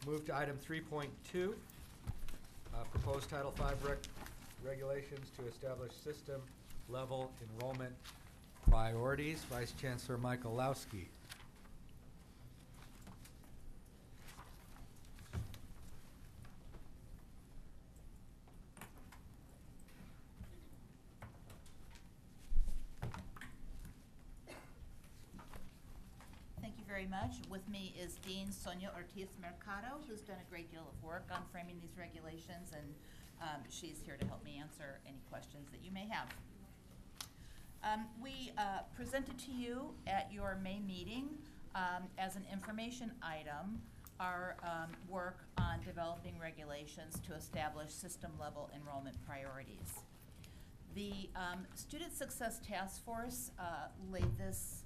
Move to item 3.2, proposed Title V regulations to establish system-level enrollment priorities. Vice Chancellor Michael Lowski. Thank you very much. With me is Dean Sonia Ortiz Mercado, who's done a great deal of work on framing these regulations, and she's here to help me answer any questions that you may have. We presented to you at your May meeting as an information item our work on developing regulations to establish system-level enrollment priorities. The Student Success Task Force laid this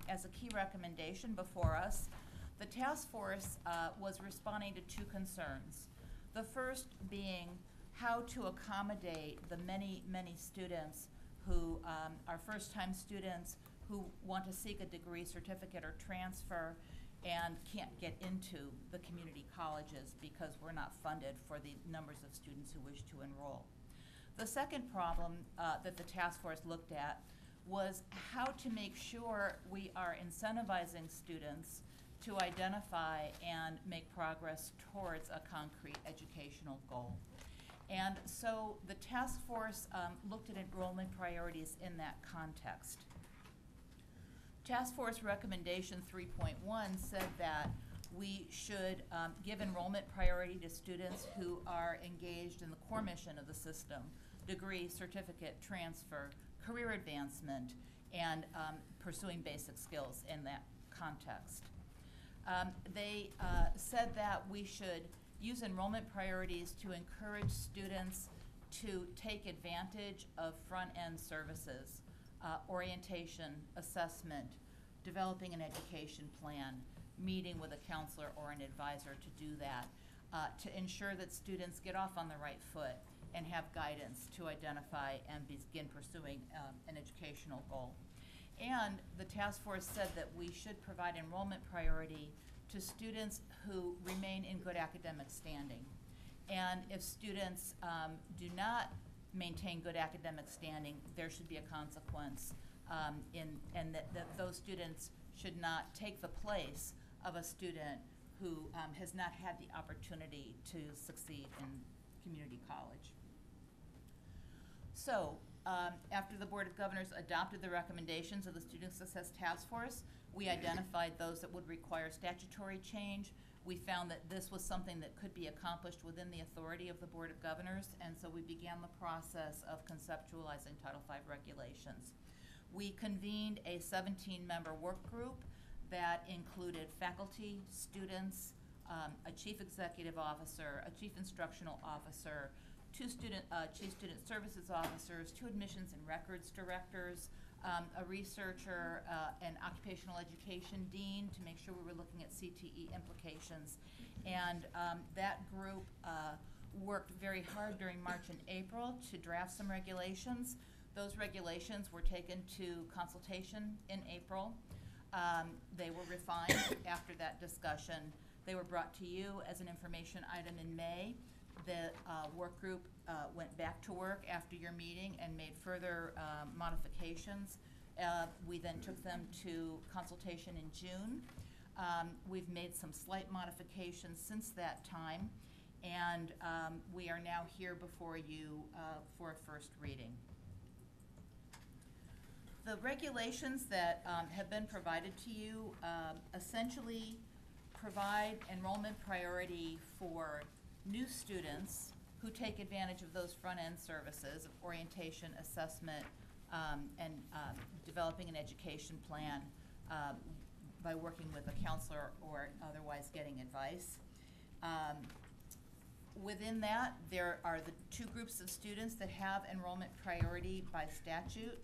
as a key recommendation before us. The task force was responding to two concerns. The first being how to accommodate the many, many students who are first-time students who want to seek a degree, certificate, or transfer and can't get into the community colleges because we're not funded for the numbers of students who wish to enroll. The second problem that the task force looked at was how to make sure we are incentivizing students to identify and make progress towards a concrete educational goal. And so the task force looked at enrollment priorities in that context. Task Force Recommendation 3.1 said that we should give enrollment priority to students who are engaged in the core mission of the system: degree, certificate, transfer, career advancement, and pursuing basic skills in that context. They said that we should use enrollment priorities to encourage students to take advantage of front-end services, orientation, assessment, developing an education plan, meeting with a counselor or an advisor to do that, to ensure that students get off on the right foot and have guidance to identify and begin pursuing an educational goal. And the task force said that we should provide enrollment priority to students who remain in good academic standing. And if students do not maintain good academic standing, there should be a consequence, and that those students should not take the place of a student who has not had the opportunity to succeed in community college. So, after the Board of Governors adopted the recommendations of the Student Success Task Force, we identified those that would require statutory change. We found that this was something that could be accomplished within the authority of the Board of Governors, and so we began the process of conceptualizing Title V regulations. We convened a 17-member work group that included faculty, students, a chief executive officer, a chief instructional officer, two chief student services officers, two admissions and records directors, a researcher, an occupational education dean to make sure we were looking at CTE implications. And that group worked very hard during March and April to draft some regulations. Those regulations were taken to consultation in April. They were refined after that discussion. They were brought to you as an information item in May. The work group went back to work after your meeting and made further modifications. We then took them to consultation in June. We've made some slight modifications since that time, and we are now here before you for a first reading. The regulations that have been provided to you essentially provide enrollment priority for new students who take advantage of those front-end services of orientation, assessment, and developing an education plan by working with a counselor or otherwise getting advice. Within that, there are the two groups of students that have enrollment priority by statute,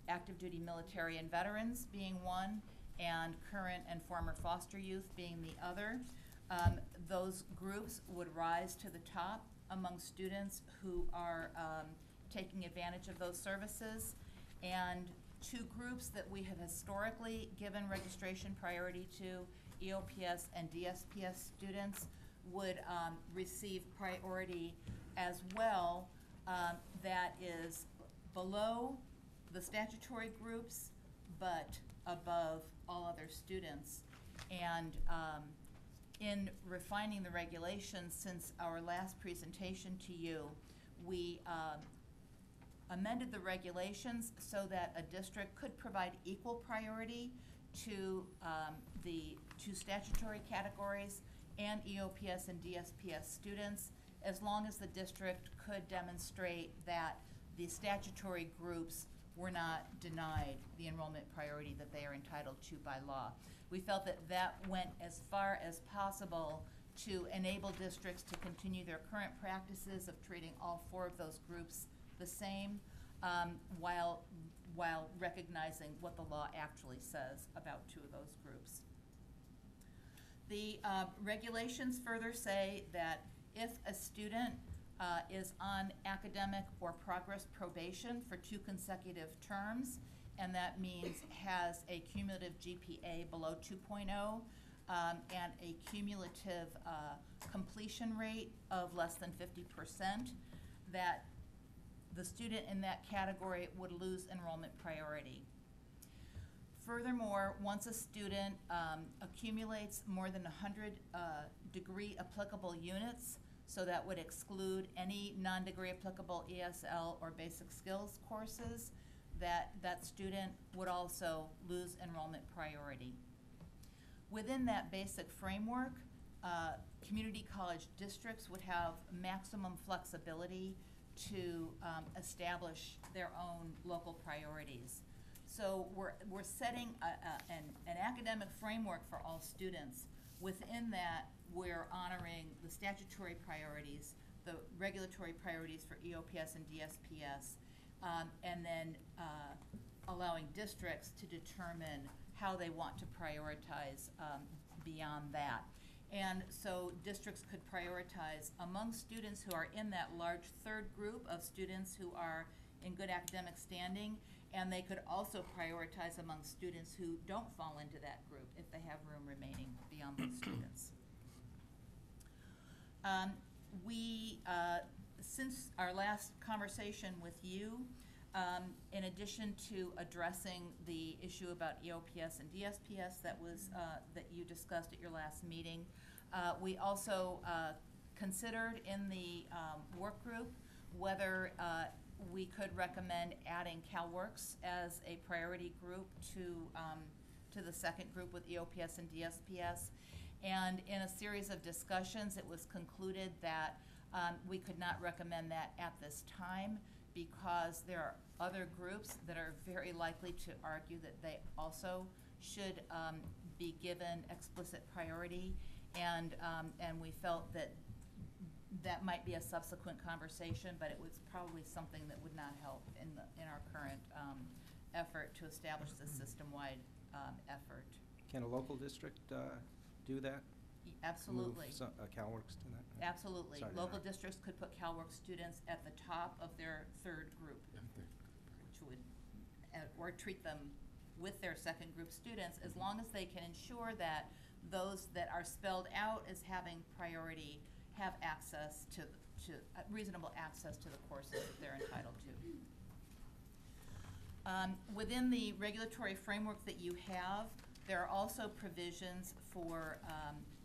active duty military and veterans being one, and current and former foster youth being the other. Those groups would rise to the top among students who are taking advantage of those services. And two groups that we have historically given registration priority to EOPS and DSPS students would receive priority as well, that is below the statutory groups, but above all other students. And in refining the regulations since our last presentation to you, we amended the regulations so that a district could provide equal priority to the two statutory categories and EOPS and DSPS students, as long as the district could demonstrate that the statutory groups were not denied the enrollment priority that they are entitled to by law. We felt that that went as far as possible to enable districts to continue their current practices of treating all four of those groups the same, while recognizing what the law actually says about two of those groups. The regulations further say that if a student is on academic or progress probation for 2 consecutive terms, and that means has a cumulative GPA below 2.0 and a cumulative completion rate of less than 50%, that the student in that category would lose enrollment priority. Furthermore, once a student accumulates more than 100 degree applicable units, so that would exclude any non-degree applicable ESL or basic skills courses, that student would also lose enrollment priority. Within that basic framework, community college districts would have maximum flexibility to establish their own local priorities. So we're setting an academic framework for all students. Within that, we're honoring the statutory priorities, the regulatory priorities for EOPS and DSPS, and then allowing districts to determine how they want to prioritize beyond that. And so districts could prioritize among students who are in that large third group of students who are in good academic standing, and they could also prioritize among students who don't fall into that group if they have room remaining beyond those students. Since our last conversation with you, in addition to addressing the issue about EOPS and DSPS that you discussed at your last meeting, we also considered in the work group whether we could recommend adding CalWORKs as a priority group to the second group with EOPS and DSPS. And in a series of discussions, it was concluded that we could not recommend that at this time, because there are other groups that are very likely to argue that they also should be given explicit priority, and we felt that that might be a subsequent conversation, but it was probably something that would not help in our current effort to establish this system-wide effort. Can a local district do that? Absolutely. Move CalWORKs to that? Absolutely. Sorry to Local interrupt. districts could put CalWORKs students at the top of their third group, which would, or treat them with their second group students, as long as they can ensure that those that are spelled out as having priority have access to reasonable access to the courses that they're entitled to. Within the regulatory framework that you have, there are also provisions for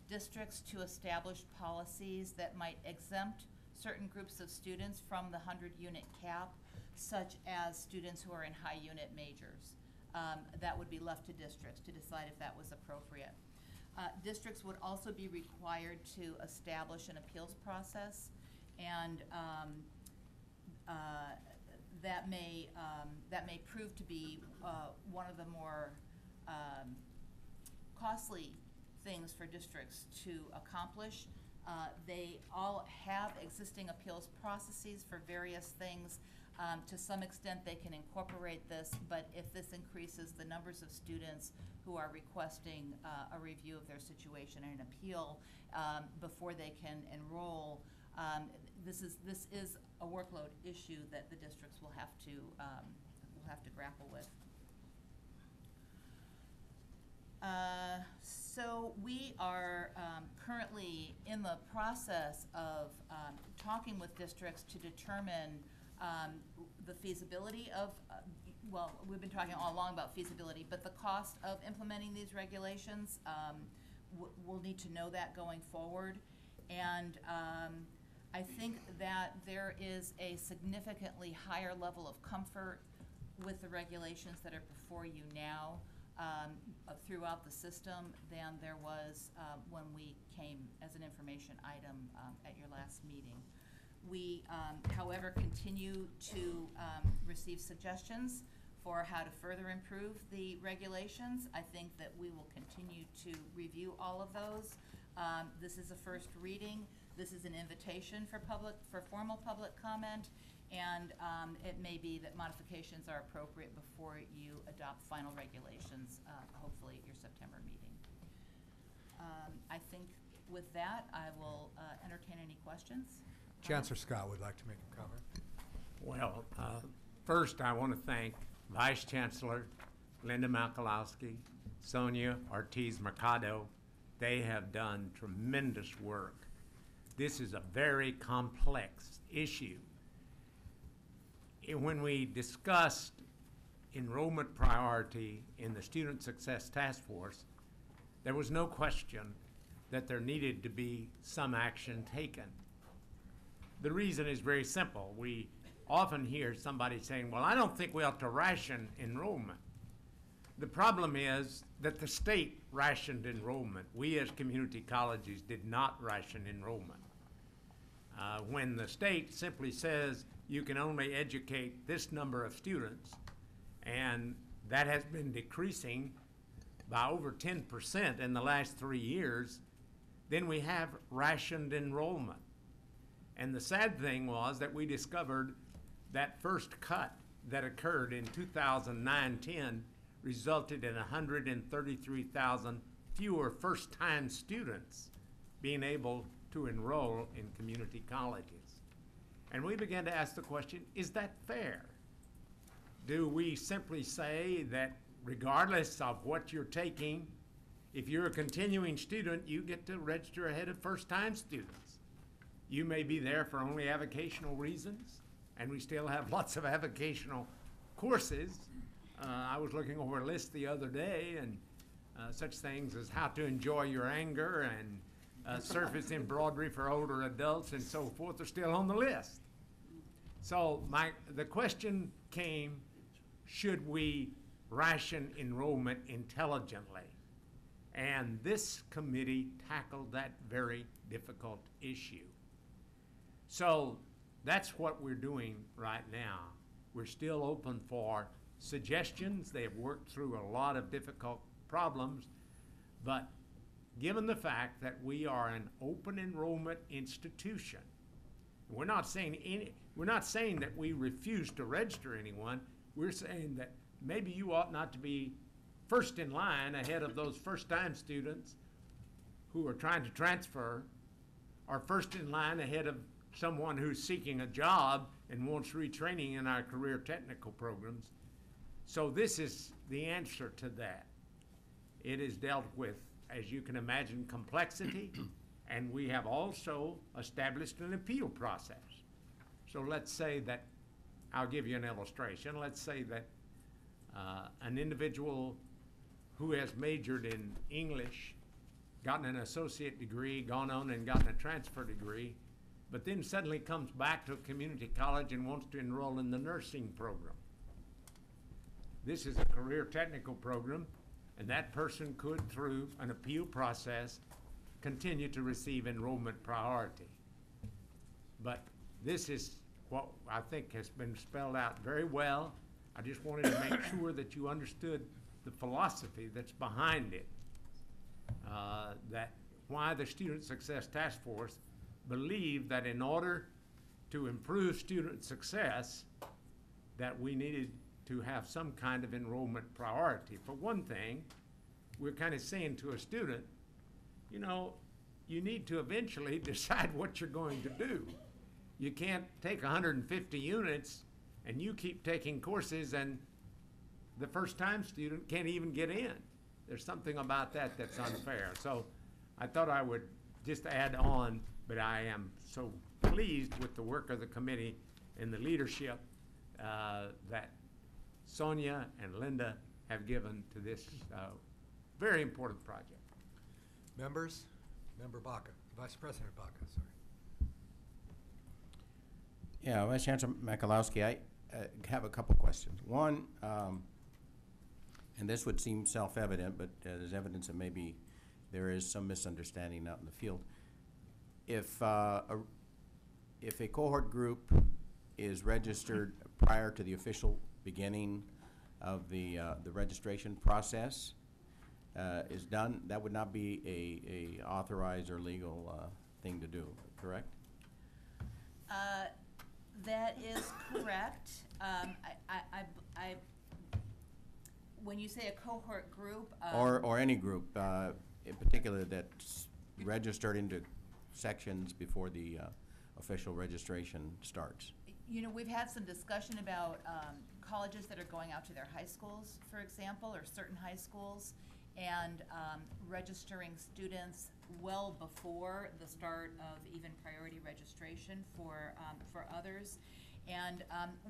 districts to establish policies that might exempt certain groups of students from the 100-unit cap, such as students who are in high unit majors. That would be left to districts to decide if that was appropriate. Districts would also be required to establish an appeals process, and that may prove to be one of the more costly things for districts to accomplish. They all have existing appeals processes for various things. To some extent, they can incorporate this, but if this increases the numbers of students who are requesting a review of their situation and an appeal before they can enroll, this is a workload issue that the districts will have to grapple with. So we are currently in the process of talking with districts to determine the feasibility of, well, we've been talking all along about feasibility, but the cost of implementing these regulations, we'll need to know that going forward. And I think that there is a significantly higher level of comfort with the regulations that are before you now throughout the system than there was when we came as an information item at your last meeting. We, however, continue to receive suggestions for how to further improve the regulations. I think that we will continue to review all of those. This is a first reading. This is an invitation for formal public comment, and it may be that modifications are appropriate before you adopt final regulations, hopefully at your September meeting. I think with that, I will entertain any questions. Chancellor Scott would like to make a comment. Well, first I want to thank Vice Chancellor Linda Michalowski, Sonia Ortiz Mercado. They have done tremendous work. This is a very complex issue. When we discussed enrollment priority in the Student Success Task Force, there was no question that there needed to be some action taken. The reason is very simple. We often hear somebody saying, well, I don't think we ought to ration enrollment. The problem is that the state rationed enrollment. We as community colleges did not ration enrollment. When the state simply says you can only educate this number of students, and that has been decreasing by over 10% in the last 3 years, then we have rationed enrollment. And the sad thing was that we discovered that first cut that occurred in 2009-10 resulted in 133,000 fewer first-time students being able to enroll in community colleges. And we began to ask the question, is that fair? Do we simply say that regardless of what you're taking, if you're a continuing student, you get to register ahead of first-time students? You may be there for only avocational reasons, and we still have lots of avocational courses. I was looking over a list the other day, and such things as how to enjoy your anger and surface embroidery for older adults and so forth are still on the list. So the question came, should we ration enrollment intelligently? And this committee tackled that very difficult issue. So that's what we're doing right now. We're still open for suggestions. They've worked through a lot of difficult problems, but given the fact that we are an open enrollment institution, we're not saying that we refuse to register anyone. We're saying that maybe you ought not to be first in line ahead of those first-time students who are trying to transfer, or first in line ahead of someone who's seeking a job and wants retraining in our career technical programs. So this is the answer to that. It is dealt with, as you can imagine, complexity, and we have also established an appeal process. So let's say that, I'll give you an illustration. Let's say that an individual who has majored in English, gotten an associate degree, gone on and gotten a transfer degree, but then suddenly comes back to a community college and wants to enroll in the nursing program. This is a career technical program, and that person could, through an appeal process, continue to receive enrollment priority. But this is what I think has been spelled out very well. I just wanted to make sure that you understood the philosophy that's behind it, that why the Student Success Task Force believed that in order to improve student success, that we needed to have some kind of enrollment priority. For one thing, we're kind of saying to a student, you know, you need to eventually decide what you're going to do. You can't take 150 units and you keep taking courses and the first-time student can't even get in. There's something about that that's unfair. So I thought I would just add on, but I am so pleased with the work of the committee and the leadership that Sonia and Linda have given to this very important project. Members? Member Baca, Vice President Baca, sorry. Yeah, Vice Chancellor Michalowski, I have a couple questions. One, and this would seem self-evident, but there's evidence that maybe there is some misunderstanding out in the field. If a cohort group is registered prior to the official beginning of the registration process is done, that would not be a authorized or legal thing to do, correct? That is correct. When you say a cohort group. Or any group, in particular that's registered into sections before the official registration starts. You know, we've had some discussion about colleges that are going out to their high schools, for example, or certain high schools, and registering students well before the start of even priority registration for others. And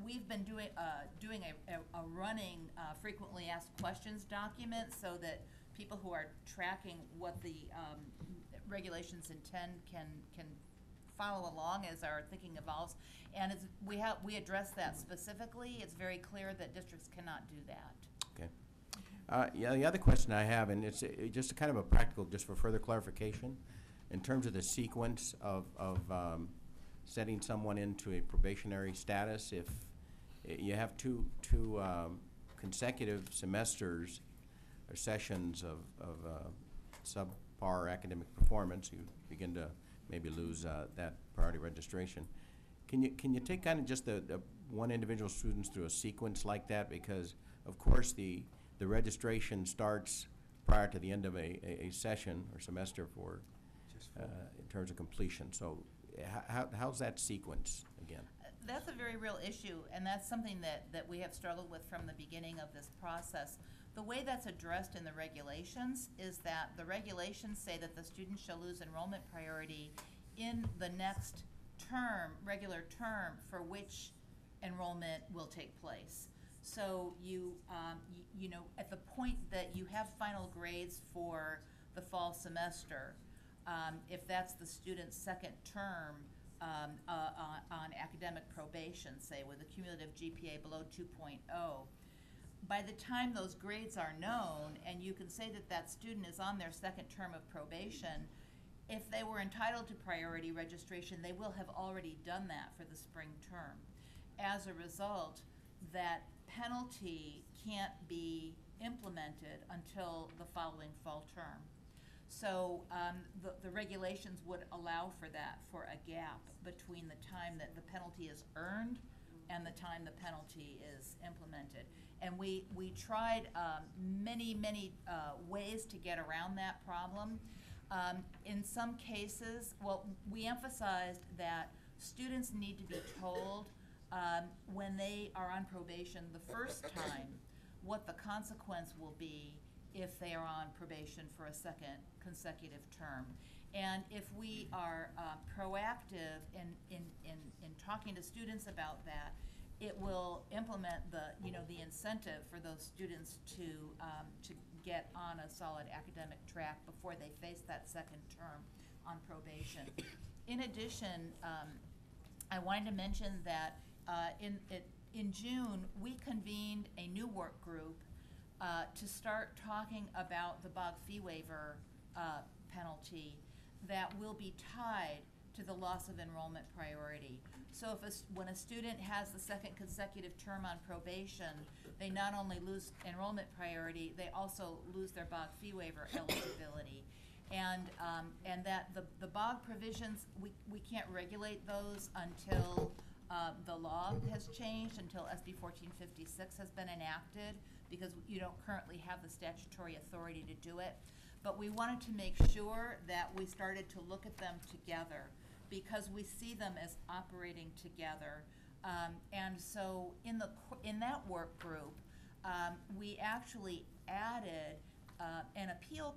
we've been doing a running frequently asked questions document so that people who are tracking what the regulations intend can follow along as our thinking evolves. And we address that specifically. It's very clear that districts cannot do that. Okay. Yeah, the other question I have, and it's just a kind of a practical, just for further clarification, in terms of the sequence of setting someone into a probationary status, if you have two consecutive semesters or sessions of subpar academic performance, you begin to maybe lose that priority registration. Can you take kind of just the one individual students through a sequence like that? Because of course the registration starts prior to the end of a session or semester for in terms of completion. So how's that sequence again? That's a very real issue, and that's something that we have struggled with from the beginning of this process. The way that's addressed in the regulations is that the regulations say that the student shall lose enrollment priority in the next term, regular term, for which enrollment will take place. So you know, at the point that you have final grades for the fall semester, if that's the student's second term on academic probation, say with a cumulative GPA below 2.0, by the time those grades are known, and you can say that that student is on their second term of probation, if they were entitled to priority registration, they will have already done that for the spring term. As a result, that penalty can't be implemented until the following fall term. So the regulations would allow for that, for a gap between the time that the penalty is earned and the time the penalty is implemented. And we tried many ways to get around that problem. In some cases, well, we emphasized that students need to be told when they are on probation the first time what the consequence will be if they are on probation for a second consecutive term. And if we are proactive in talking to students about that, it will implement the incentive for those students to get on a solid academic track before they face that second term on probation. In addition, I wanted to mention that in June we convened a new work group to start talking about the BOG fee waiver penalty that will be tied to the loss of enrollment priority. So when a student has the second consecutive term on probation, they not only lose enrollment priority, they also lose their BOG fee waiver eligibility. And that the BOG provisions, we can't regulate those until the law has changed, until SB 1456 has been enacted, because you don't currently have the statutory authority to do it. But we wanted to make sure that we started to look at them together, because we see them as operating together. And so in that work group, we actually added an appeal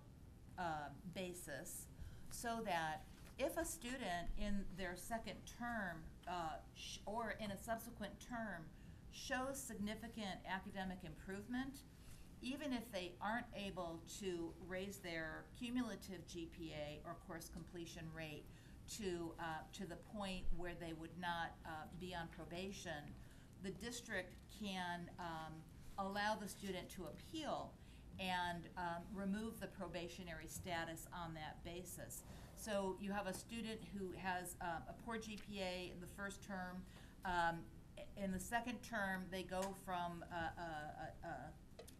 basis so that if a student in their second term or in a subsequent term shows significant academic improvement, even if they aren't able to raise their cumulative GPA or course completion rate to the point where they would not be on probation, the district can allow the student to appeal and remove the probationary status on that basis. So you have a student who has a poor GPA in the first term. In the second term, they go from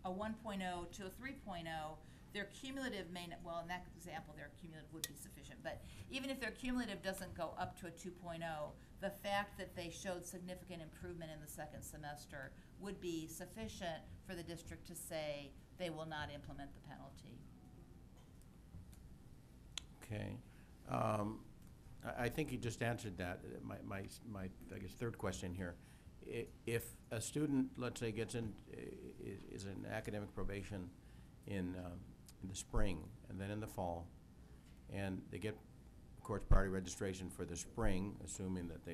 a 1.0 to a 3.0. Their cumulative may not, well, in that example, their cumulative would be sufficient. But even if their cumulative doesn't go up to a 2.0, the fact that they showed significant improvement in the second semester would be sufficient for the district to say they will not implement the penalty. Okay. I think you just answered that. My I guess, third question here. If a student, let's say, gets in, is in academic probation in the spring and then in the fall, and they get course priority registration for the spring, assuming that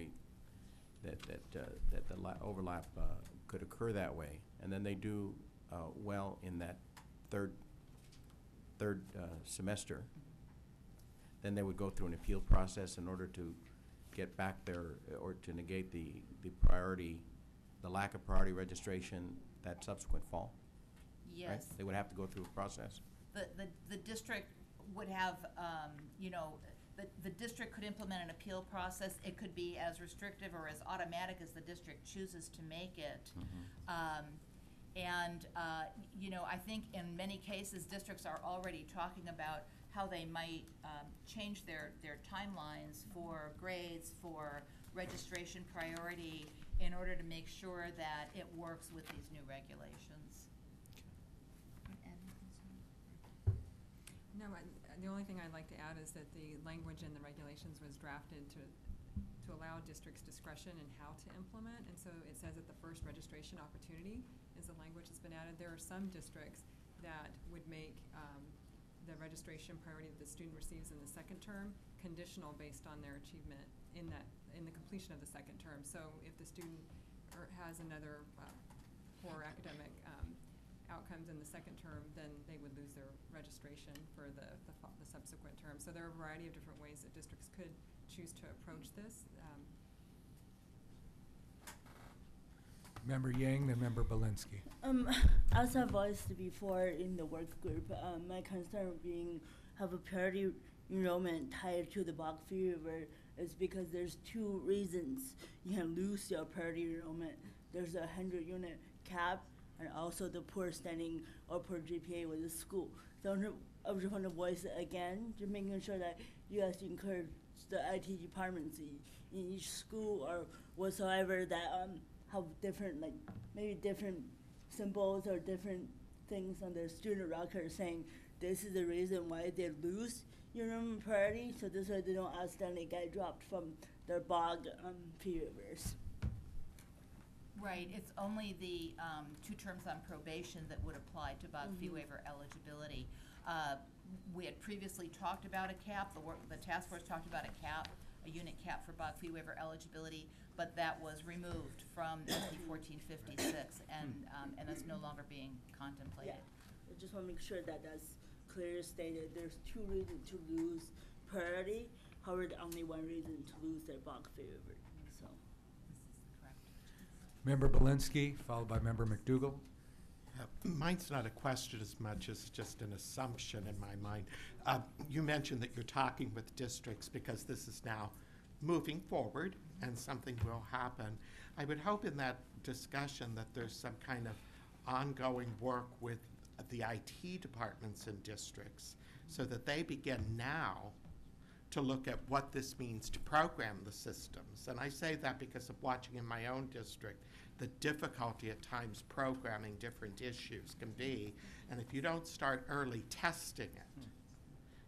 that the overlap could occur that way, and then they do well in that third semester, then they would go through an appeal process in order to get back their, or to negate the priority, the lack of priority registration that subsequent fall? Yes. Right? They would have to go through a process. The district would have, the district could implement an appeal process. It could be as restrictive or as automatic as the district chooses to make it. I think in many cases, districts are already talking about how they might change their timelines for grades, for registration priority, in order to make sure that it works with these new regulations. No, the only thing I'd like to add is that the language in the regulations was drafted to allow districts discretion in how to implement, and so it says that the first registration opportunity is the language that's been added. There are some districts that would make the registration priority that the student receives in the second term conditional based on their achievement in the completion of the second term. So if the student has another poor academic outcomes in the second term, then they would lose their registration for the subsequent term. So there are a variety of different ways that districts could choose to approach this. Member Yang, then Member Belinsky. As I voiced before in the work group, my concern being have a priority enrollment tied to the Bach fever is because there's two reasons you can lose your priority enrollment. There's a 100-unit cap, and also the poor standing or poor GPA with the school. So I just want to voice it again, just making sure that you guys encourage the IT departments in each school or whatsoever that have different, like maybe different symbols or different things on their student record saying this is the reason why they lose enrollment priority, so this way they don't accidentally get dropped from their BOG fevers. Right, it's only the 2 terms on probation that would apply to BOG fee waiver eligibility. We had previously talked about a cap, the task force talked about a unit cap for BOG fee waiver eligibility, but that was removed from SB 1456, and that's no longer being contemplated. Yeah, I just want to make sure that that's clearly stated. There's 2 reasons to lose priority, however, only 1 reason to lose their BOG fever. So. Correct. Member Belinsky, followed by Member McDougall. Mine's not a question as much as just an assumption in my mind. You mentioned that you're talking with districts because this is now moving forward and something will happen. I would hope in that discussion that there's some kind of ongoing work with the IT departments in districts so that they begin now to look at what this means to program the systems. And I say that because of watching in my own district the difficulty at times programming different issues can be. And if you don't start early testing it,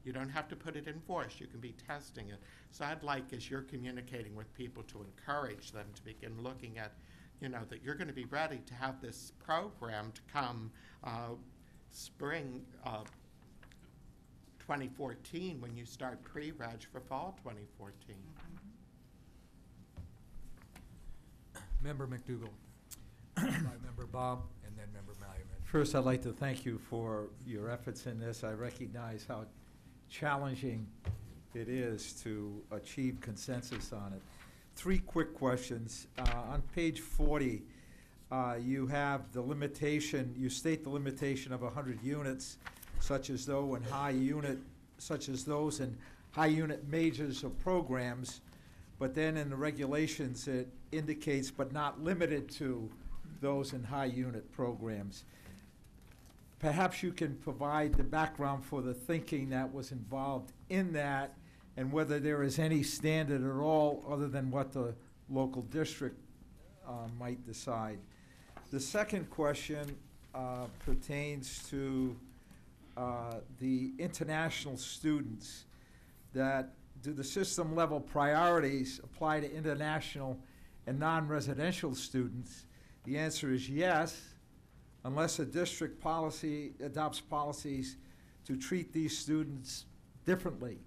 you don't have to put it in voice, you can be testing it. So I'd like, as you're communicating with people, to encourage them to begin looking at, that you're going to be ready to have this program to come spring of 2014 when you start pre-reg for fall 2014. Member McDougal. By Member Baum, and then Member Malumet. First, I'd like to thank you for your efforts in this. I recognize how challenging it is to achieve consensus on it. 3 quick questions. On page 40, you have the limitation, you state the limitation of 100 units, such as those in high unit majors or programs, but then in the regulations it indicates but not limited to those in high unit programs. Perhaps you can provide the background for the thinking that was involved in that, and whether there is any standard at all other than what the local district might decide. The second question pertains to the international students. That do the system level priorities apply to international and non-residential students? The answer is yes, unless a district policy adopts policies to treat these students differently.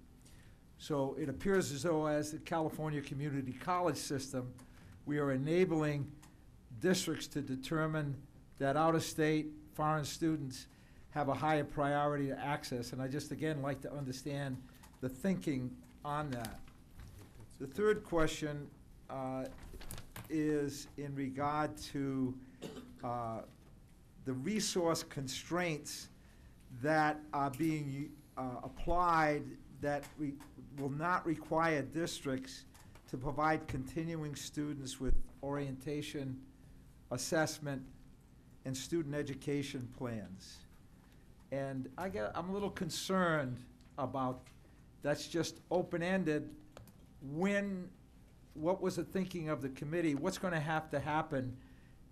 So it appears as though, as the California Community College system, we are enabling districts to determine that out-of-state foreign students have a higher priority to access. And I just, again, like to understand the thinking on that. The third question is in regard to the resource constraints that are being applied that will not require districts to provide continuing students with orientation, assessment, and student education plans. And I'm a little concerned about that's just open-ended. What was the thinking of the committee? What's going to happen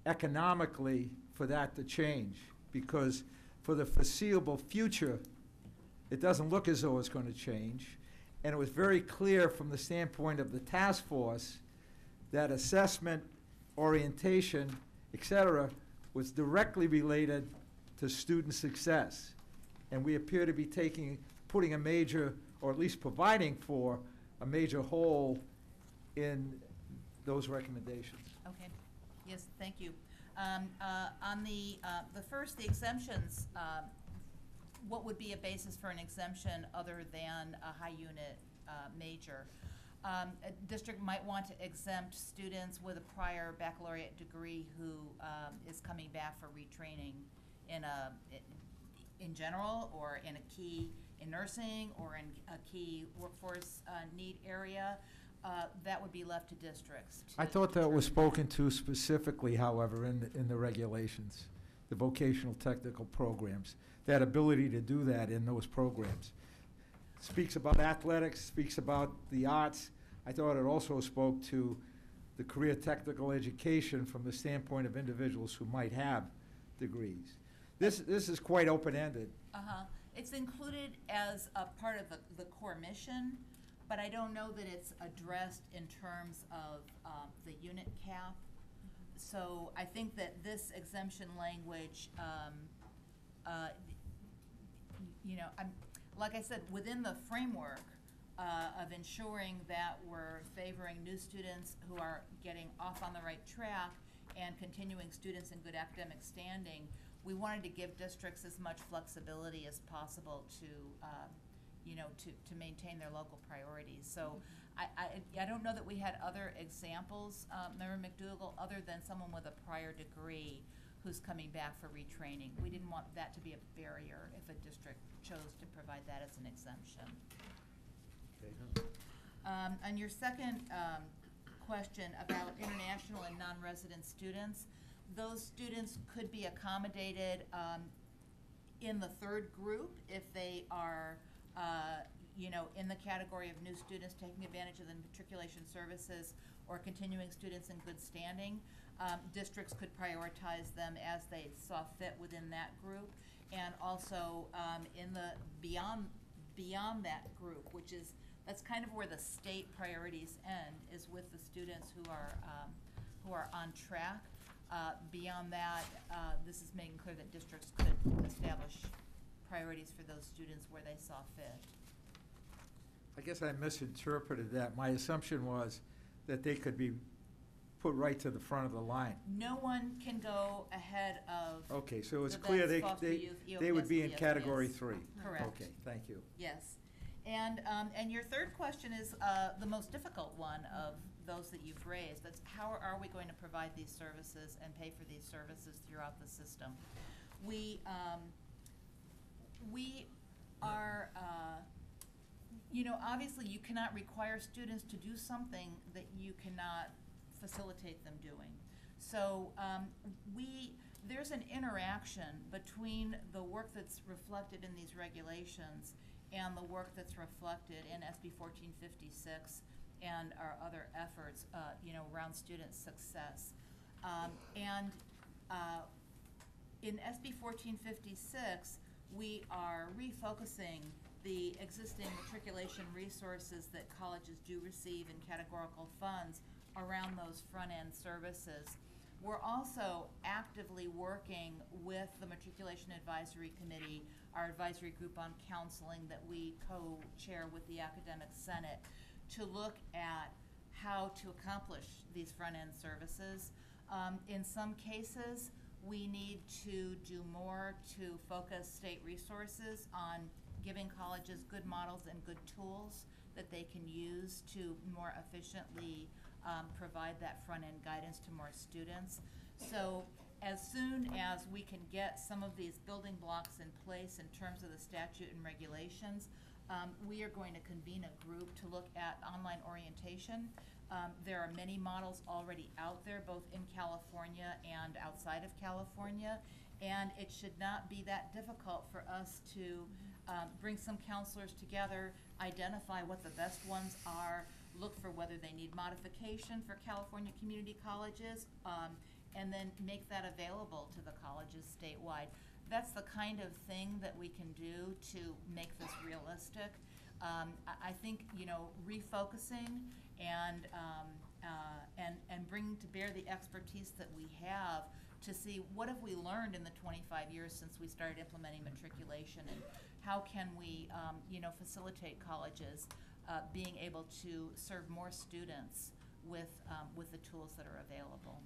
economically for that to change? Because for the foreseeable future, it doesn't look as though it's going to change. And it was very clear from the standpoint of the task force that assessment, orientation, et cetera, was directly related to student success. And we appear to be putting a major, or at least providing for a major hole in those recommendations. Okay, yes, thank you. On the first, the exemptions, what would be a basis for an exemption other than a high unit major? A district might want to exempt students with a prior baccalaureate degree who is coming back for retraining in general, or in a key in nursing, or in a key workforce need area. That would be left to districts. I thought that was spoken to specifically, however, in the regulations, the vocational technical programs, that ability to do that in those programs. Speaks about athletics, speaks about the arts. I thought it also spoke to the career technical education from the standpoint of individuals who might have degrees. This is quite open-ended. It's included as a part of the core mission, but I don't know that it's addressed in terms of the unit cap. So I think that this exemption language, like I said, within the framework of ensuring that we're favoring new students who are getting off on the right track and continuing students in good academic standing, we wanted to give districts as much flexibility as possible to maintain their local priorities. So I don't know that we had other examples, Member McDougal, other than someone with a prior degree who's coming back for retraining. We didn't want that to be a barrier if a district chose to provide that as an exemption. On your second question about international and non-resident students, those students could be accommodated in the third group if they are in the category of new students taking advantage of the matriculation services or continuing students in good standing. Districts could prioritize them as they saw fit within that group, and also in the beyond that group, that's kind of where the state priorities end, is with the students who are on track. Beyond that, this is making clear that districts could establish priorities for those students where they saw fit. I guess I misinterpreted that. My assumption was that they could be put right to the front of the line. No one can go ahead of. Okay, so it's the clear Vets Foster they Youth, would be in EOPS. category 3. Correct. Okay, thank you. Yes. And your third question is the most difficult one of those that you've raised. That's how are we going to provide these services and pay for these services throughout the system? We are, obviously you cannot require students to do something that you cannot facilitate them doing. So there's an interaction between the work that's reflected in these regulations and the work that's reflected in SB 1456 and our other efforts, around student success. In SB 1456, we are refocusing the existing matriculation resources that colleges do receive in categorical funds around those front-end services. We're also actively working with the Matriculation Advisory Committee, our advisory group on counseling that we co-chair with the Academic Senate, to look at how to accomplish these front-end services. In some cases, we need to do more to focus state resources on giving colleges good models and good tools that they can use to more efficiently provide that front-end guidance to more students. So as soon as we can get some of these building blocks in place in terms of the statute and regulations, we are going to convene a group to look at online orientation. There are many models already out there, both in California and outside of California, and it should not be that difficult for us to bring some counselors together, identify what the best ones are, look for whether they need modification for California community colleges, and then make that available to the colleges statewide. That's the kind of thing that we can do to make this realistic. I think, refocusing and bringing to bear the expertise that we have to see what have we learned in the 25 years since we started implementing matriculation, and how can we, facilitate colleges being able to serve more students with the tools that are available.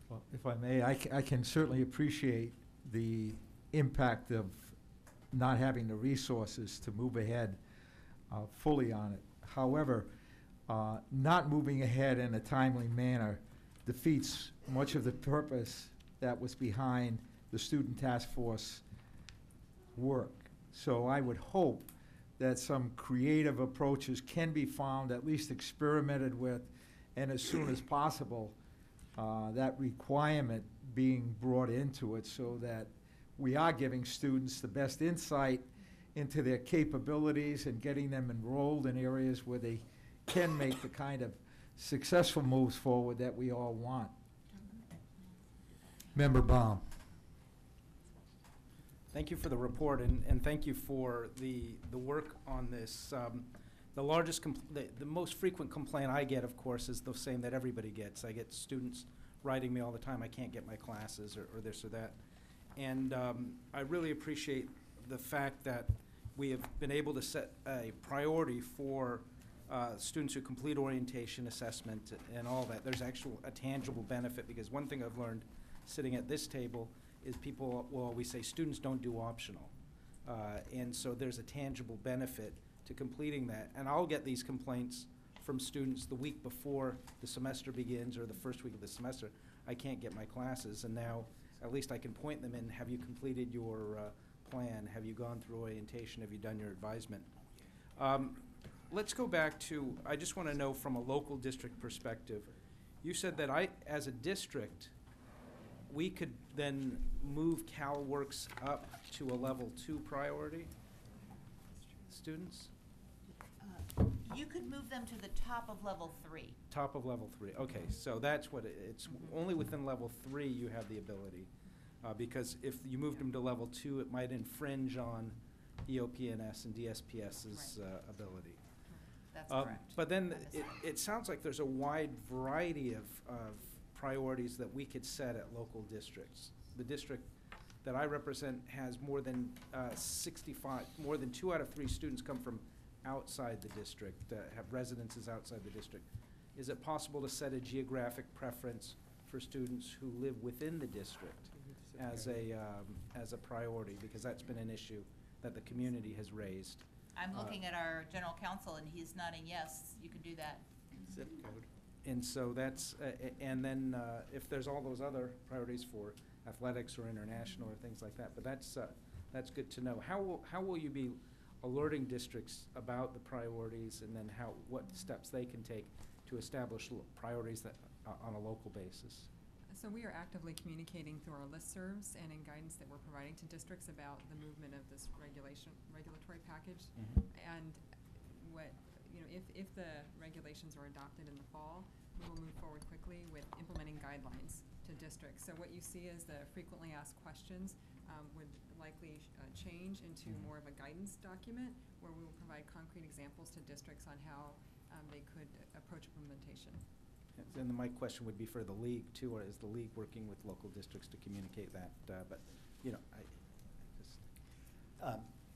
Well, if I may, I can certainly appreciate the impact of not having the resources to move ahead fully on it. However, not moving ahead in a timely manner defeats much of the purpose that was behind the student task force work. So I would hope that some creative approaches can be found, at least experimented with, and as soon as possible, that requirement being brought into it so that we are giving students the best insight into their capabilities and getting them enrolled in areas where they can make the kind of successful moves forward that we all want. Member Baum. Thank you for the report, and thank you for the work on this. The most frequent complaint I get, of course, is the same that everybody gets. I get students writing me all the time, I can't get my classes, or this or that. And I really appreciate the fact that we have been able to set a priority for students who complete orientation, assessment, and all that. There's a tangible benefit, because one thing I've learned sitting at this table is people will always say students don't do optional. And so there's a tangible benefit to completing that. And I'll get these complaints from students the week before the semester begins, or the first week of the semester. I can't get my classes, and now at least I can point them in. Have you completed your plan? Have you gone through orientation? Have you done your advisement? Let's go back to, I just want to know from a local district perspective, you said that as a district, we could then move CalWORKs up to a level 2 priority students? You could move them to the top of level 3. Top of level 3, okay, so that's what it's only within level 3 you have the ability. Because if you moved them to level 2, it might infringe on EOP&S and DSPS's ability. That's correct. But then it sounds like there's a wide variety of priorities that we could set at local districts. The that I represent has more than 2 out of 3 students come from outside the district, have residences outside the district. Is it possible to set a geographic preference for students who live within the district as a priority? Because that's been an issue that the community has raised. I'm looking at our general counsel, and he's nodding yes, you can do that. Zip code. And so that's, and then if there's all those other priorities for athletics or international or things like that, but that's good to know. How will you be alerting districts about the priorities, and then what steps they can take to establish priorities that on a local basis? So we are actively communicating through our listservs and in guidance that we're providing to districts about the movement of this regulatory package. And if the regulations are adopted in the fall, we will move forward quickly with implementing guidelines to districts. So what you see is the frequently asked questions would likely change into more of a guidance document where we will provide concrete examples to districts on how they could approach implementation. And my question would be for the league too, or is the league working with local districts to communicate that? But, I just.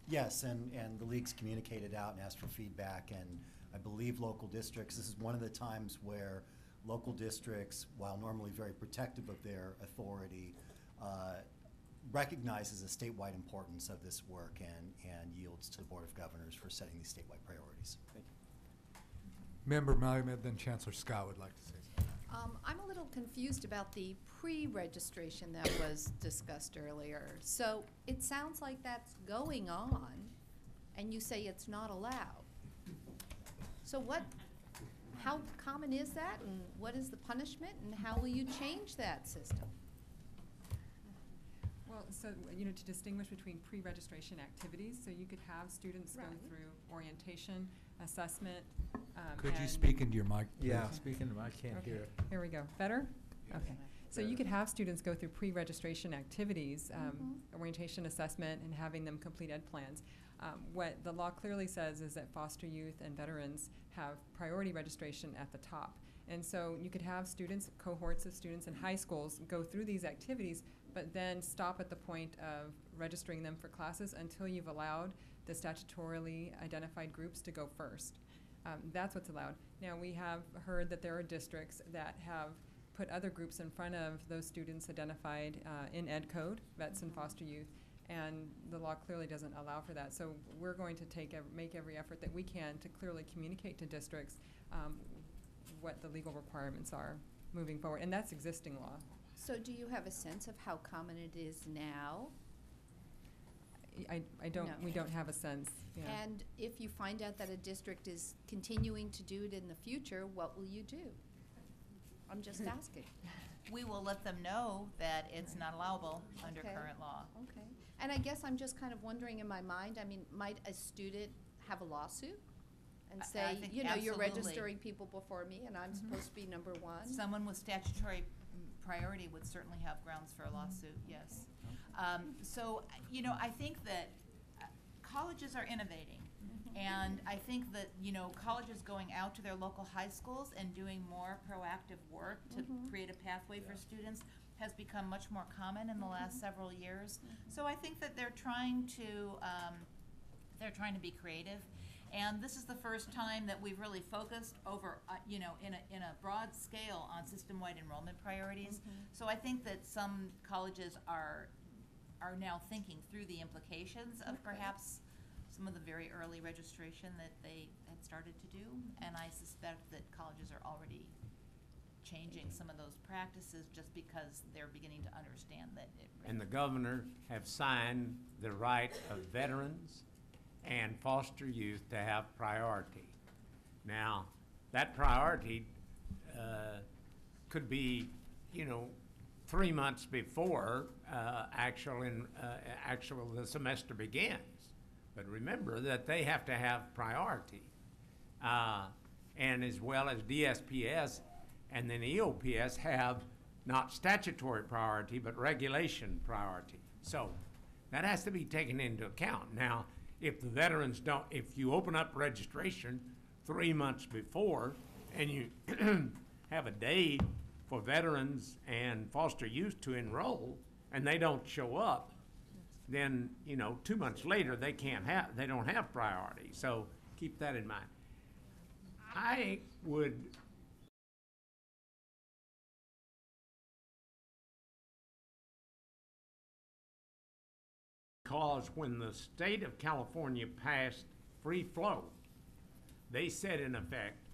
Yes, and the league's communicated out and asked for feedback, and I believe local districts, this is one of the times where local districts, while normally very protective of their authority, recognizes the statewide importance of this work and yields to the Board of Governors for setting these statewide priorities. Thank you. Member Malumed, then Chancellor Scott would like to say something. I'm a little confused about the pre-registration that was discussed earlier. So it sounds like that's going on, and you say it's not allowed. So how common is that, and what is the punishment, and how will you change that system? Well, so, to distinguish between pre-registration activities, so you could have students go Right. through orientation, assessment. Could you and- speak into your mic? Yeah, please? speaking of, I can't Okay, hear it. here we go. Better? Okay. So you could have students go through pre-registration activities, orientation, assessment, and having them complete ed plans. What the law clearly says is that foster youth and veterans have priority registration at the top. And so you could have students, cohorts of students in high schools go through these activities, but then stop at the point of registering them for classes until you've allowed the statutorily identified groups to go first. That's what's allowed. Now, we have heard that there are districts that have put other groups in front of those students identified in Ed Code, vets and foster youth, and the law clearly doesn't allow for that. So we're going to make every effort that we can to clearly communicate to districts what the legal requirements are moving forward, and that's existing law. So do you have a sense of how common it is now? I don't, No. we don't have a sense, yeah. And if you find out that a district is continuing to do it in the future, what will you do? I'm just asking. We will let them know that it's not allowable under Okay. current law. Okay. And I guess I'm just kind of wondering in my mind, I mean, might a student have a lawsuit and I say, think you're absolutely. registering people before me and I'm supposed to be number one? Someone with statutory priority would certainly have grounds for a lawsuit, yes. So, I think that colleges are innovating. And I think that, colleges going out to their local high schools and doing more proactive work to create a pathway for students has become much more common in the last several years. So I think that they're trying to be creative. And this is the first time that we've really focused over, in a broad scale on system-wide enrollment priorities. So I think that some colleges are now thinking through the implications of perhaps some of the very early registration that they had started to do. And I suspect that colleges are already changing some of those practices just because they're beginning to understand that it. And the governor have signed the right of veterans and foster youth to have priority. Now, that priority could be, 3 months before the semester begins. But remember that they have to have priority. And as well as DSPS and then EOPS have not statutory priority, but regulation priority. So that has to be taken into account. Now, if the veterans if you open up registration 3 months before and you have a day for veterans and foster youth to enroll and they don't show up, then, 2 months later, they don't have priority. So keep that in mind. I would because when the state of California passed free flow, they said in effect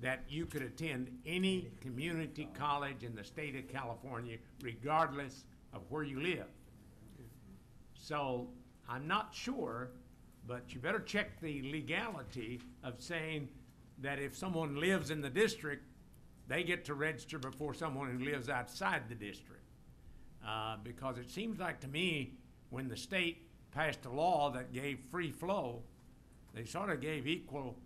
that you could attend any community college in the state of California regardless of where you live. So I'm not sure, but you better check the legality of saying that if someone lives in the district, they get to register before someone who lives outside the district. Because it seems like to me, when the state passed a law that gave free flow, they sort of gave equal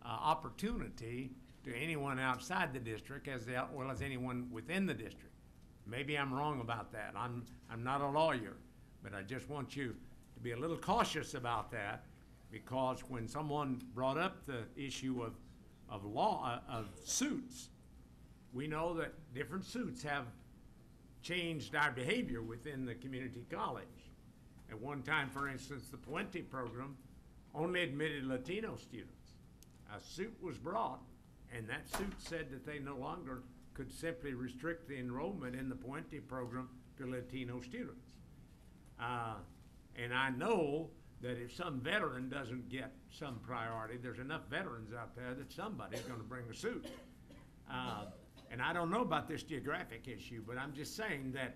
opportunity to anyone outside the district as well as anyone within the district. Maybe I'm wrong about that. I'm not a lawyer, but I just want you to be a little cautious about that, because when someone brought up the issue of suits, we know that different suits have changed our behavior within the community college. At one time, for instance, the Puente program only admitted Latino students. A suit was brought, and that suit said that they no longer could simply restrict the enrollment in the Puente program to Latino students. And I know that if some veteran doesn't get some priority, there's enough veterans out there that somebody's going to bring a suit. And I don't know about this geographic issue, but I'm just saying that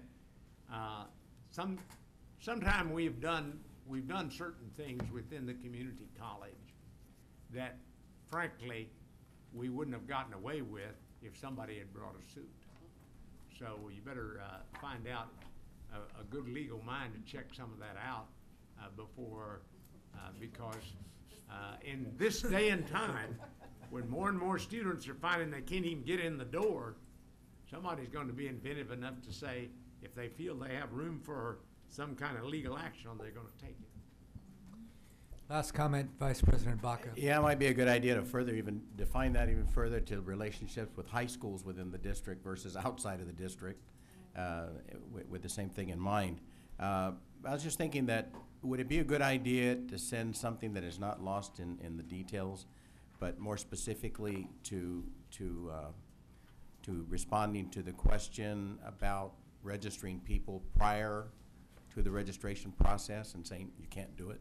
sometime we've done certain things within the community college that, frankly, we wouldn't have gotten away with if somebody had brought a suit. So you better find out a good legal mind to check some of that out before, because in this day and time, when more and more students are finding they can't even get in the door, somebody's going to be inventive enough to say if they feel they have room for some kind of legal action, they're going to take it. Last comment, Vice President Baca. Yeah, it might be a good idea to further even define that even further to relationships with high schools within the district versus outside of the district, with the same thing in mind. I was just thinking that, would it be a good idea to send something that is not lost in the details, but more specifically to responding to the question about registering people prior to the registration process and saying you can't do it?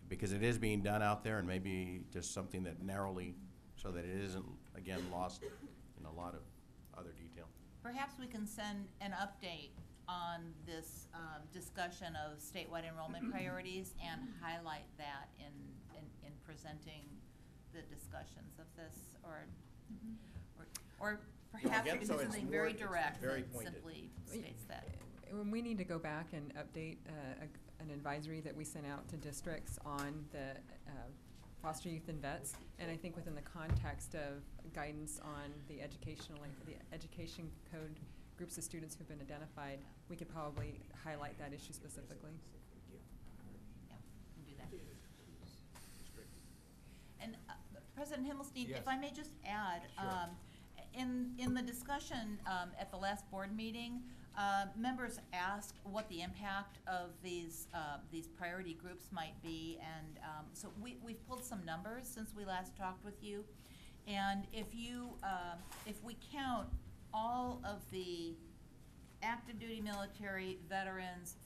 Because it is being done out there, and maybe just something that narrowly, so that it isn't, again, lost in a lot of other detail. Perhaps we can send an update on this discussion of statewide enrollment priorities and highlight that in presenting the discussions of this, or perhaps Again, we can so do it's something more- very it's direct very that pointed. simply states that. When we need to go back and update an advisory that we sent out to districts on the foster youth and vets, and I think within the context of guidance on the education code groups of students who've been identified, we could probably highlight that issue specifically. Yeah, we can do that. And President Himmelstein, Yes. if I may just add, Sure. in the discussion at the last board meeting, members asked what the impact of these priority groups might be, and so we've pulled some numbers since we last talked with you, and if we count all of the active duty military veterans,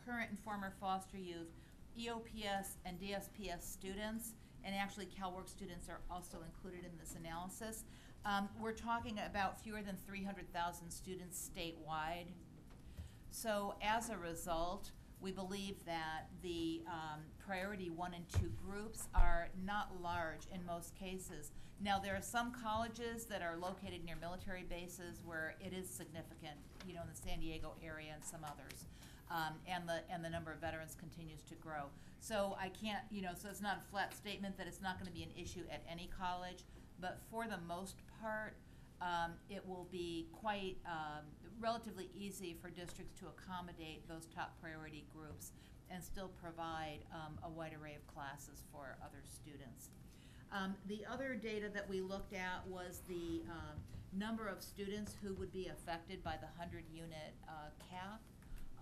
current and former foster youth, EOPS and DSPS students, and actually CalWORK students are also included in this analysis. We're talking about fewer than 300,000 students statewide. So as a result, we believe that the priority 1 and 2 groups are not large in most cases. Now, there are some colleges that are located near military bases where it is significant, in the San Diego area and some others. And the number of veterans continues to grow. So I can't, so it's not a flat statement that it's not going to be an issue at any college, but for the most part, it will be quite relatively easy for districts to accommodate those top priority groups and still provide a wide array of classes for other students. The other data that we looked at was the number of students who would be affected by the 100-unit cap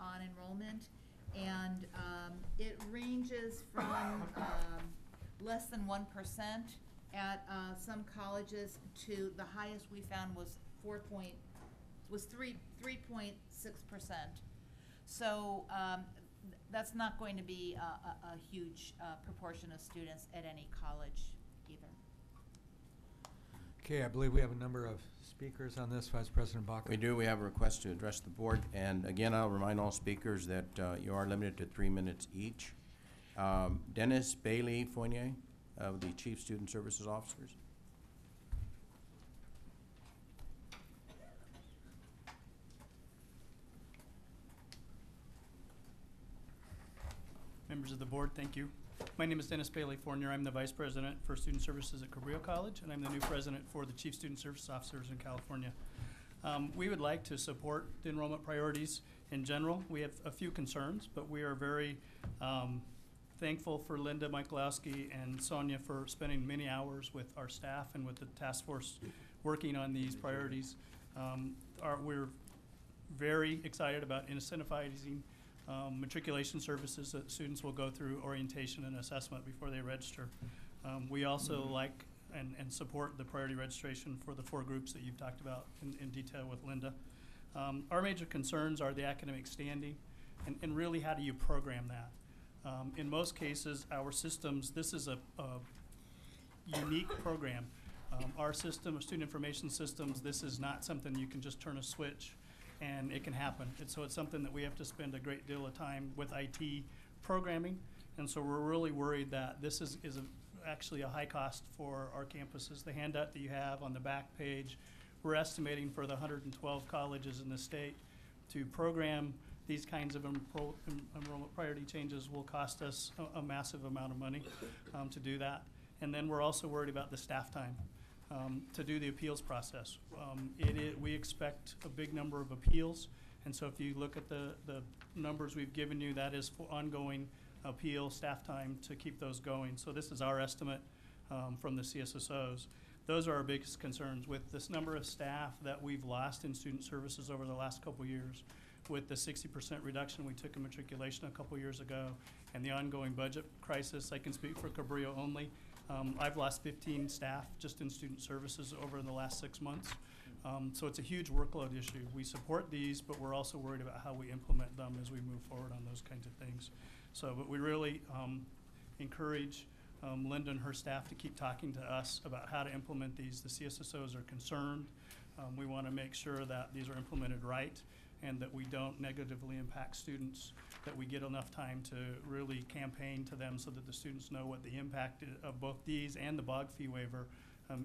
on on enrollment, and it ranges from less than 1% at some colleges to the highest we found was 3.6%. So that's not going to be a huge proportion of students at any college either. Okay, I believe we have a number of speakers on this. Vice President Baca. We do. We have a request to address the board. And again, I'll remind all speakers that you are limited to 3 minutes each. Dennis Bailey Fournier of the Chief Student Services Officers. Members of the board, thank you. My name is Dennis Bailey Fournier. I'm the Vice President for Student Services at Cabrillo College, and I'm the new President for the Chief Student Services Officers in California. We would like to support the enrollment priorities in general. We have a few concerns, but we are very thankful for Linda Michalowski and Sonia for spending many hours with our staff and with the task force working on these priorities. We're very excited about incentivizing matriculation services that students will go through orientation and assessment before they register. We also like and support the priority registration for the 4 groups that you've talked about in detail with Linda. Our major concerns are the academic standing and really how do you program that. In most cases, our systems, this is a unique program. Our system, our student information systems, this is not something you can just turn a switch and it can happen. And so it's something that we have to spend a great deal of time with IT programming. And so we're really worried that this is actually a high cost for our campuses. The handout that you have on the back page, we're estimating for the 112 colleges in the state to program these kinds of enrollment priority changes will cost us a massive amount of money to do that. And then we're also worried about the staff time to do the appeals process. We expect a big number of appeals, and so if you look at the numbers we've given you, that is for ongoing appeal staff time to keep those going. So this is our estimate from the CSSOs. Those are our biggest concerns with this number of staff that we've lost in student services over the last couple years. With the 60% reduction we took in matriculation a couple years ago and the ongoing budget crisis, I can speak for Cabrillo only. I've lost 15 staff just in student services over the last 6 months. So it's a huge workload issue. We support these, but we're also worried about how we implement them as we move forward on those kinds of things. So, but we really encourage Linda and her staff to keep talking to us about how to implement these. The CSSOs are concerned. We want to make sure that these are implemented right and that we don't negatively impact students, that we get enough time to really campaign to them so that the students know what the impact of both these and the BOG fee waiver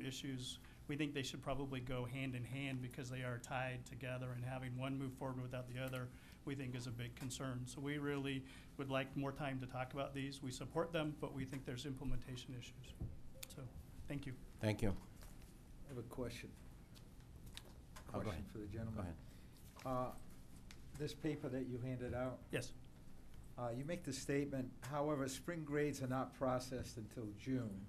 issues. We think they should probably go hand in hand because they are tied together, and having one move forward without the other we think is a big concern. So we really would like more time to talk about these. We support them, but we think there's implementation issues. So, thank you. Thank you. I have a question. Oh, go ahead. For the gentleman. Go ahead. This paper that you handed out, Yes. you make the statement, however, spring grades are not processed until June.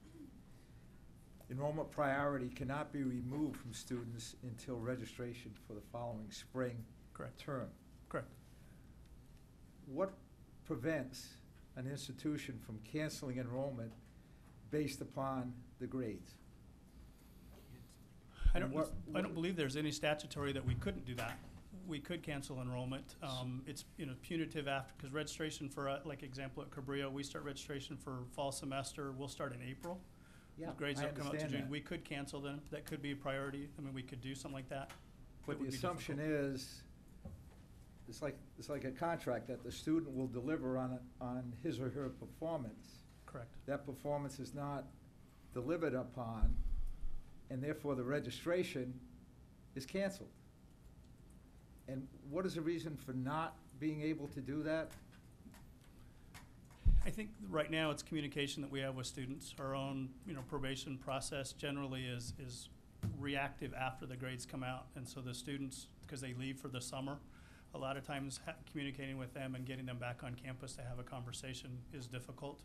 Enrollment priority cannot be removed from students until registration for the following spring Correct. term. Correct. What prevents an institution from canceling enrollment based upon the grades? I And don't believe there's any statutory that we couldn't do that. We could cancel enrollment. It's punitive after, because registration for, like example at Cabrillo, we start registration for fall semester. We'll start in April. Yeah, The grades I don't come out to understand June. that. We could cancel them. That could be a priority. I mean, we could do something like that. But It the would be assumption difficult. is, it's like a contract that the student will deliver on his or her performance. Correct. That performance is not delivered upon, and therefore the registration is canceled. And what is the reason for not being able to do that? I think right now it's communication that we have with students. Our own, probation process generally is reactive after the grades come out. And so the students, because they leave for the summer, a lot of times communicating with them and getting them back on campus to have a conversation is difficult.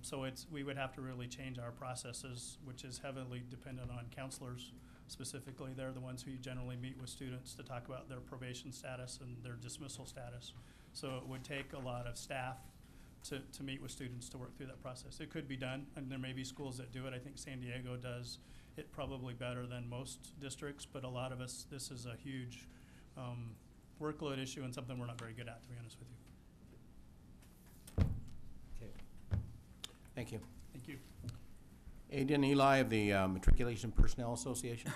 So we would have to really change our processes, which is heavily dependent on counselors specifically. They're the ones who generally meet with students to talk about their probation status and their dismissal status. So it would take a lot of staff to meet with students to work through that process. It could be done, and there may be schools that do it. I think San Diego does it probably better than most districts, but a lot of us, this is a huge workload issue and something we're not very good at, to be honest with you. Okay. Thank you. Thank you. Aidan Eli of the Matriculation Personnel Association.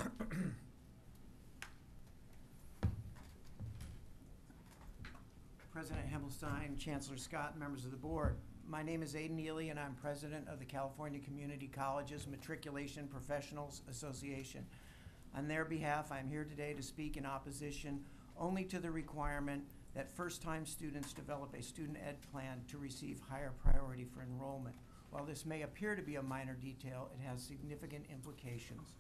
President Himmelstein, Chancellor Scott, members of the board. My name is Aidan Ely, and I'm president of the California Community Colleges Matriculation Professionals Association. On their behalf, I'm here today to speak in opposition only to the requirement that first-time students develop a student ed plan to receive higher priority for enrollment. While this may appear to be a minor detail, it has significant implications.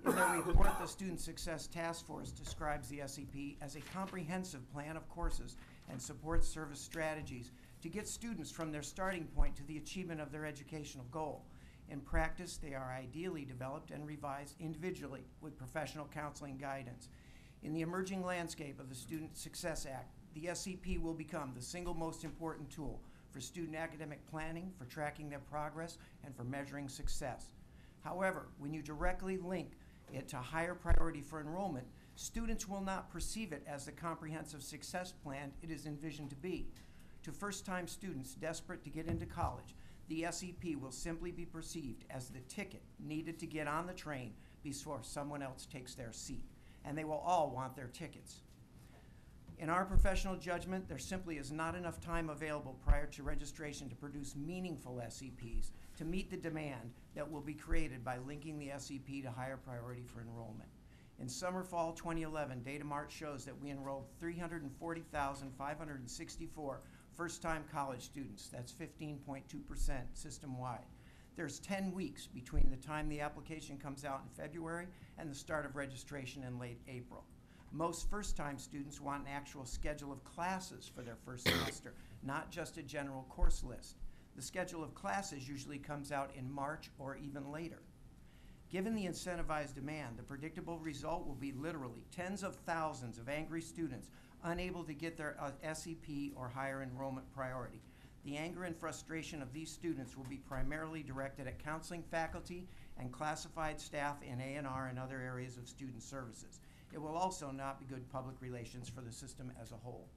In their report, the Student Success Task Force describes the SEP as a comprehensive plan of courses and support service strategies to get students from their starting point to the achievement of their educational goal. In practice, they are ideally developed and revised individually with professional counseling guidance. In the emerging landscape of the Student Success Act, the SEP will become the single most important tool for student academic planning, for tracking their progress, and for measuring success. However, when you directly link it to higher priority for enrollment, students will not perceive it as the comprehensive success plan it is envisioned to be. To first-time students desperate to get into college, the SEP will simply be perceived as the ticket needed to get on the train before someone else takes their seat, and they will all want their tickets. In our professional judgment, there simply is not enough time available prior to registration to produce meaningful SEPs to meet the demand that will be created by linking the SEP to higher priority for enrollment. In summer-fall 2011, Data Mart shows that we enrolled 340,564 first-time college students. That's 15.2% system-wide. There's 10 weeks between the time the application comes out in February and the start of registration in late April. Most first-time students want an actual schedule of classes for their first semester, not just a general course list. The schedule of classes usually comes out in March or even later. Given the incentivized demand, the predictable result will be literally tens of thousands of angry students unable to get their SEP or higher enrollment priority. The anger and frustration of these students will be primarily directed at counseling faculty and classified staff in A&R and other areas of student services. It will also not be good public relations for the system as a whole.